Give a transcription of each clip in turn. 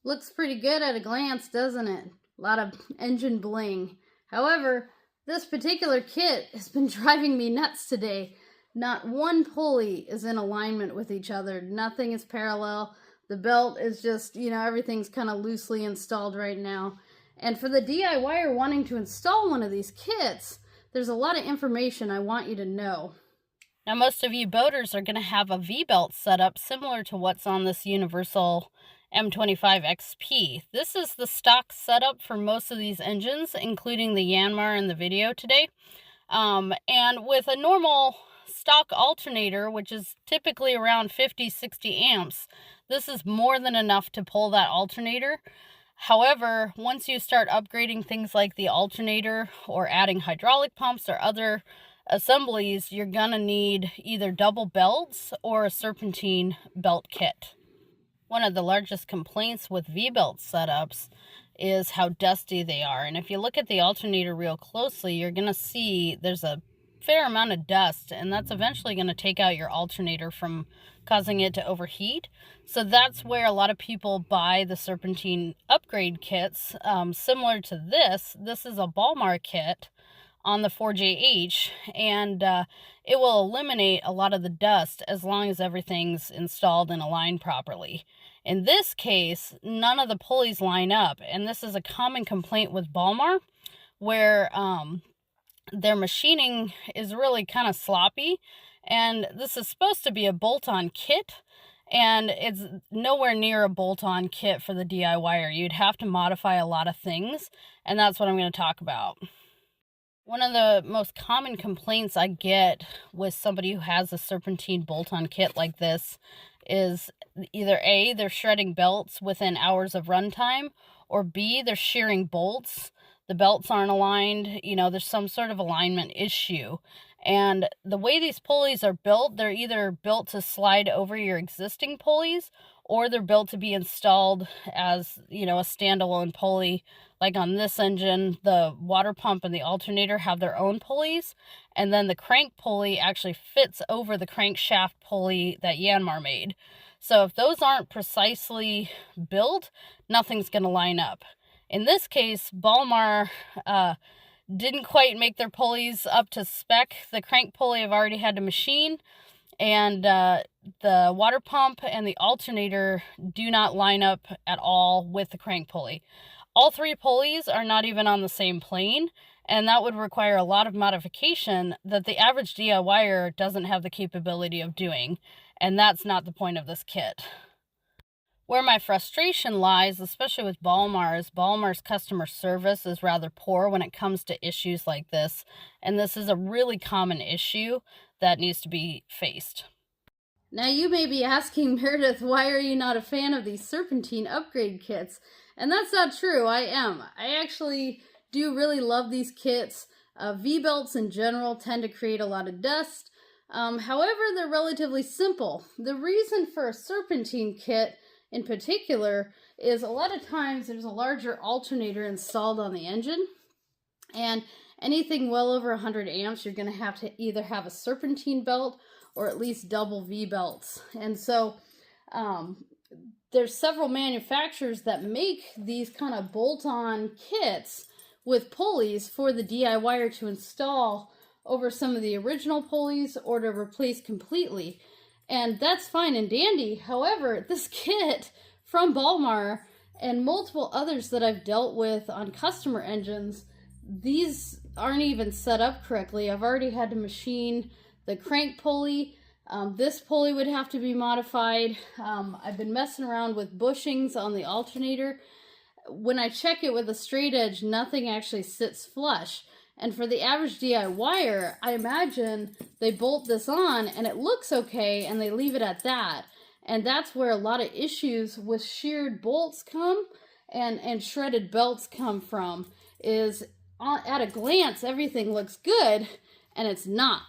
Looks pretty good at a glance, doesn't it? A lot of engine bling. However, this particular kit has been driving me nuts today. Not one pulley is in alignment with each other. Nothing is parallel. The belt is just, everything's kind of loosely installed right now. And for the DIYer wanting to install one of these kits, there's a lot of information I want you to know. Now, most of you boaters are going to have a V-belt setup similar to what's on this Universal M25 XP. This is the stock setup for most of these engines, including the Yanmar in the video today. And with a normal stock alternator, which is typically around 50-60 amps, this is more than enough to pull that alternator. However, once you start upgrading things like the alternator or adding hydraulic pumps or other assemblies, you're gonna need either double belts or a serpentine belt kit. One of the largest complaints with V-belt setups is how dusty they are. And if you look at the alternator real closely, you're gonna see there's a fair amount of dust, and that's eventually going to take out your alternator from causing it to overheat. So that's where a lot of people buy the Serpentine upgrade kits. Similar to this is a Balmar kit on the 4JH, and it will eliminate a lot of the dust as long as everything's installed and aligned properly. In this case, none of the pulleys line up, and this is a common complaint with Balmar, where their machining is really kind of sloppy, and this is supposed to be a bolt-on kit, and it's nowhere near a bolt-on kit for the DIYer. You'd have to modify a lot of things, and that's what I'm going to talk about. One of the most common complaints I get with somebody who has a Serpentine bolt-on kit like this is either A, they're shredding belts within hours of runtime, or B, they're shearing bolts. The belts aren't aligned, there's some sort of alignment issue. And the way these pulleys are built, they're either built to slide over your existing pulleys, or they're built to be installed as, a standalone pulley. Like on this engine, the water pump and the alternator have their own pulleys, and then the crank pulley actually fits over the crankshaft pulley that Yanmar made. So if those aren't precisely built, nothing's going to line up. In this case, Balmar didn't quite make their pulleys up to spec. The crank pulley I've already had to machine, and the water pump and the alternator do not line up at all with the crank pulley. All three pulleys are not even on the same plane, and that would require a lot of modification that the average DIYer doesn't have the capability of doing, and that's not the point of this kit. Where my frustration lies, especially with Balmar, is Balmar's customer service is rather poor when it comes to issues like this, and this is a really common issue that needs to be faced. Now you may be asking, Meredith, why are you not a fan of these Serpentine upgrade kits? And that's not true. I am. I actually do really love these kits. V-belts in general tend to create a lot of dust. However, they're relatively simple. The reason for a Serpentine kit in particular is a lot of times there's a larger alternator installed on the engine, and anything well over 100 amps, you're going to have either have a Serpentine belt or at least double V belts. And so there's several manufacturers that make these kind of bolt-on kits with pulleys for the DIYer to install over some of the original pulleys or to replace completely. And that's fine and dandy. However, this kit from Balmar and multiple others that I've dealt with on customer engines, these aren't even set up correctly. I've already had to machine the crank pulley. This pulley would have to be modified. I've been messing around with bushings on the alternator. When I check it with a straight edge, nothing actually sits flush. And for the average DIYer, I imagine they bolt this on and it looks okay and they leave it at that. And that's where a lot of issues with sheared bolts come and shredded belts come from, is at a glance everything looks good and it's not.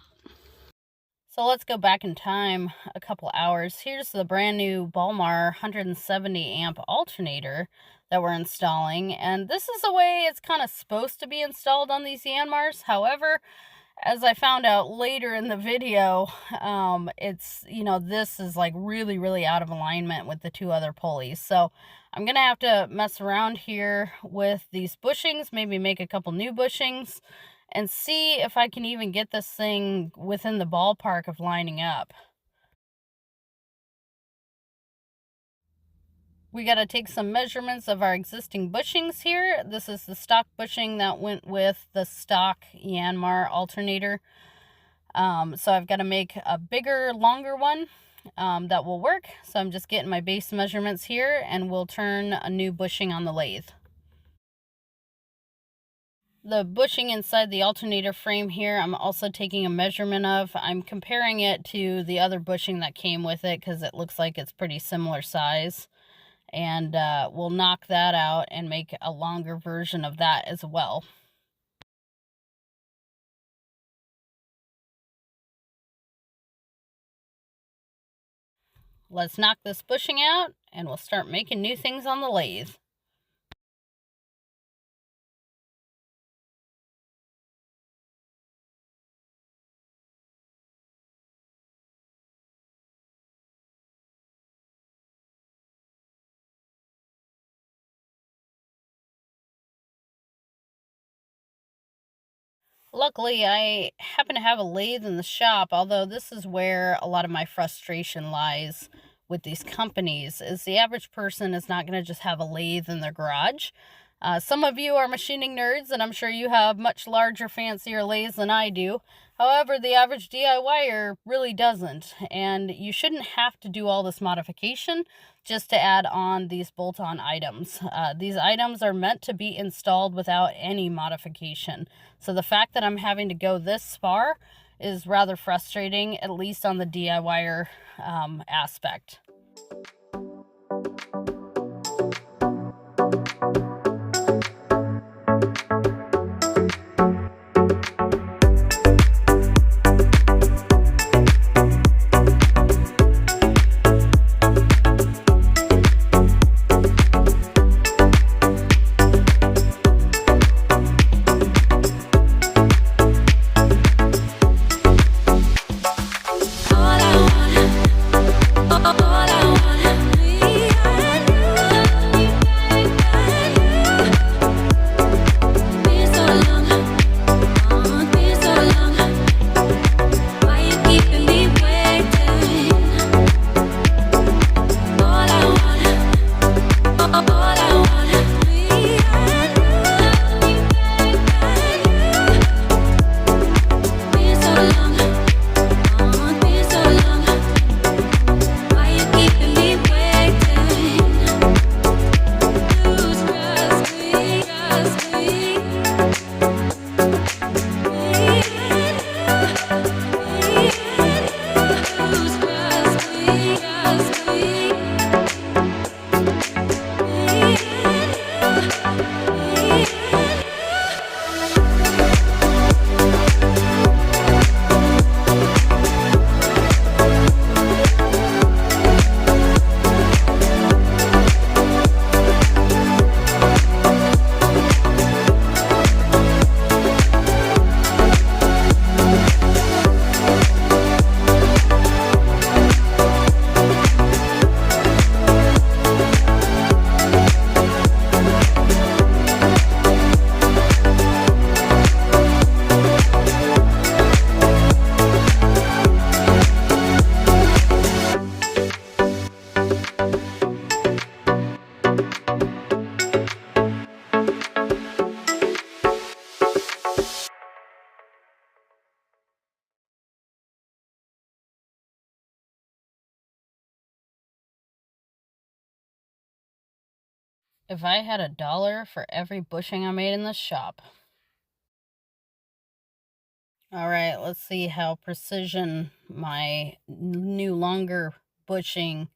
So let's go back in time a couple hours. Here's the brand new Balmar 170 amp alternator that we're installing, and this is the way it's kind of supposed to be installed on these Yanmars. However, as I found out later in the video, it's, this is like really, really out of alignment with the two other pulleys. So I'm going to have to mess around here with these bushings, maybe make a couple new bushings, and see if I can even get this thing within the ballpark of lining up. We got to take some measurements of our existing bushings here. This is the stock bushing that went with the stock Yanmar alternator. So I've got to make a bigger, longer one that will work. So I'm just getting my base measurements here, and we'll turn a new bushing on the lathe. The bushing inside the alternator frame here, I'm also taking a measurement of. I'm comparing it to the other bushing that came with it because it looks like it's pretty similar size. And we'll knock that out and make a longer version of that as well. Let's knock this bushing out, and we'll start making new things on the lathe. Luckily, I happen to have a lathe in the shop, although this is where a lot of my frustration lies with these companies, is the average person is not going to just have a lathe in their garage. Some of you are machining nerds, and I'm sure you have much larger, fancier lathes than I do. However, the average DIYer really doesn't, and you shouldn't have to do all this modification just to add on these bolt-on items. These items are meant to be installed without any modification. So the fact that I'm having to go this far is rather frustrating, at least on the DIYer aspect. If I had $1 for every bushing I made in this shop. All right, let's see how precision my new longer bushing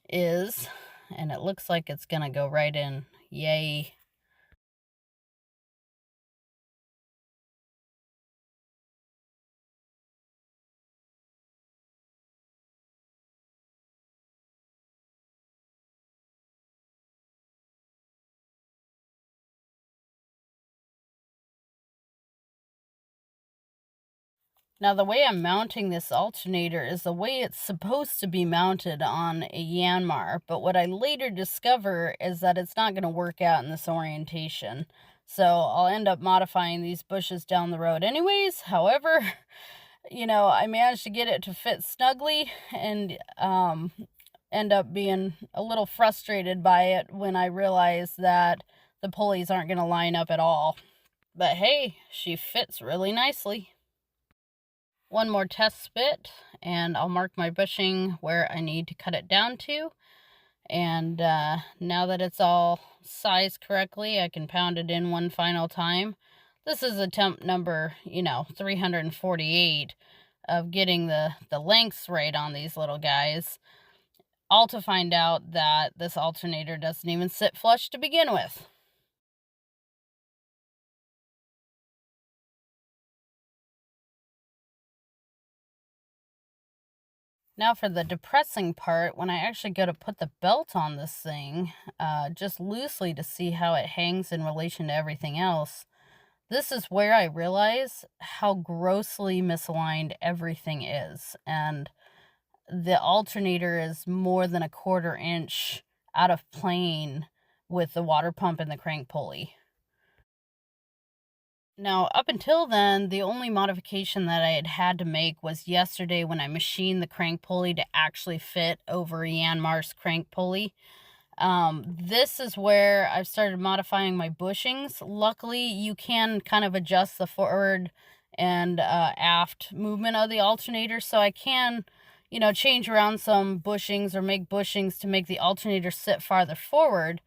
is. And it looks like it's gonna go right in. Yay. Now, the way I'm mounting this alternator is the way it's supposed to be mounted on a Yanmar, but what I later discover is that it's not going to work out in this orientation. So I'll end up modifying these bushes down the road anyways. However, you know, I managed to get it to fit snugly and end up being a little frustrated by it when I realized that the pulleys aren't going to line up at all. But hey, she fits really nicely. One more test spit, and I'll mark my bushing where I need to cut it down to. And now that it's all sized correctly, I can pound it in one final time. This is attempt number, 348 of getting the lengths right on these little guys. All to find out that this alternator doesn't even sit flush to begin with. Now for the depressing part, when I actually go to put the belt on this thing, just loosely to see how it hangs in relation to everything else, this is where I realize how grossly misaligned everything is. And the alternator is more than a 1/4 inch out of plane with the water pump and the crank pulley. Now, up until then, the only modification that I had to make was yesterday when I machined the crank pulley to actually fit over Yanmar's crank pulley. This is where I've started modifying my bushings. Luckily, you can kind of adjust the forward and aft movement of the alternator, so I can, change around some bushings or make bushings to make the alternator sit farther forward.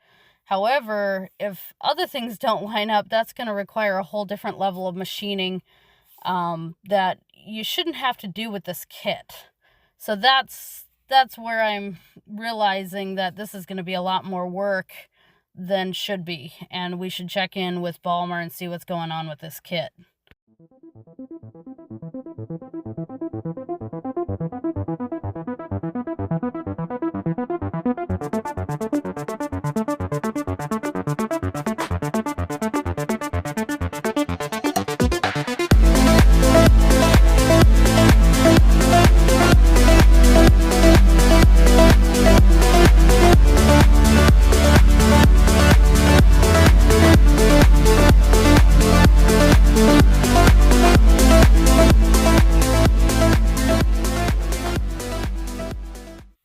However, if other things don't line up, that's going to require a whole different level of machining that you shouldn't have to do with this kit. So that's where I'm realizing that this is going to be a lot more work than should be, and we should check in with Balmar and see what's going on with this kit.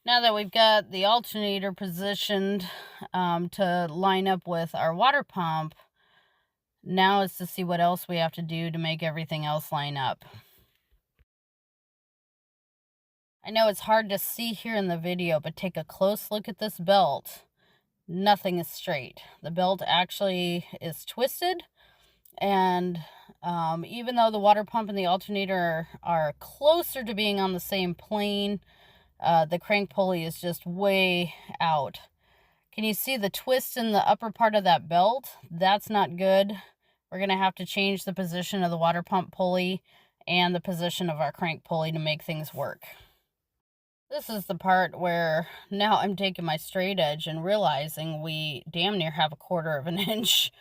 Now that we've got the alternator positioned to line up with our water pump, now is to see what else we have to do to make everything else line up. I know it's hard to see here in the video, but take a close look at this belt. Nothing is straight. The belt actually is twisted, and even though the water pump and the alternator are closer to being on the same plane, the crank pulley is just way out. Can you see the twist in the upper part of that belt? That's not good. We're going to have to change the position of the water pump pulley and the position of our crank pulley to make things work. This is the part where now I'm taking my straight edge and realizing we damn near have a 1/4 of an inch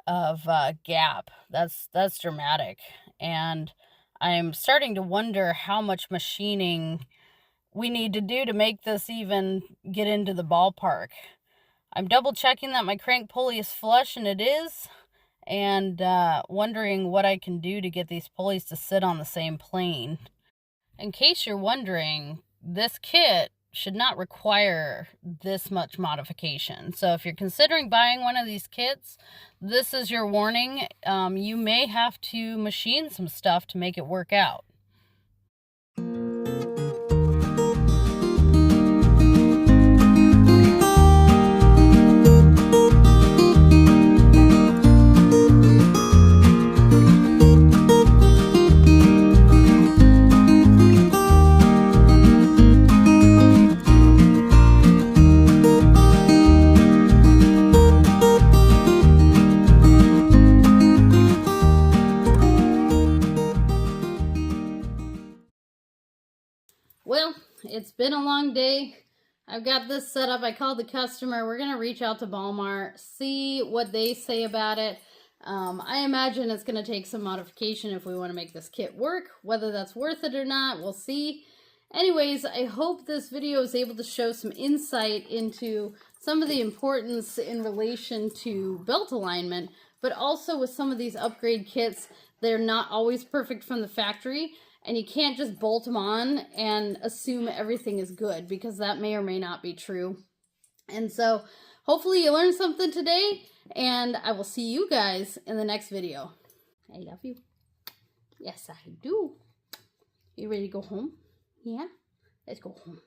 of gap. That's dramatic. And I'm starting to wonder how much machining we need to do to make this even get into the ballpark. I'm double checking that my crank pulley is flush, and it is, and wondering what I can do to get these pulleys to sit on the same plane. In case you're wondering, this kit should not require this much modification. So if you're considering buying one of these kits, this is your warning. You may have to machine some stuff to make it work out. Well, it's been a long day. I've got this set up. I called the customer. We're going to reach out to Balmar, see what they say about it. I imagine it's going to take some modification if we want to make this kit work. Whether that's worth it or not, we'll see. Anyways, I hope this video is able to show some insight into some of the importance in relation to belt alignment, but also with some of these upgrade kits, they're not always perfect from the factory, and you can't just bolt them on and assume everything is good, because that may or may not be true. And so, hopefully you learned something today, and I will see you guys in the next video. I love you. Yes, I do. You ready to go home? Yeah? Let's go home.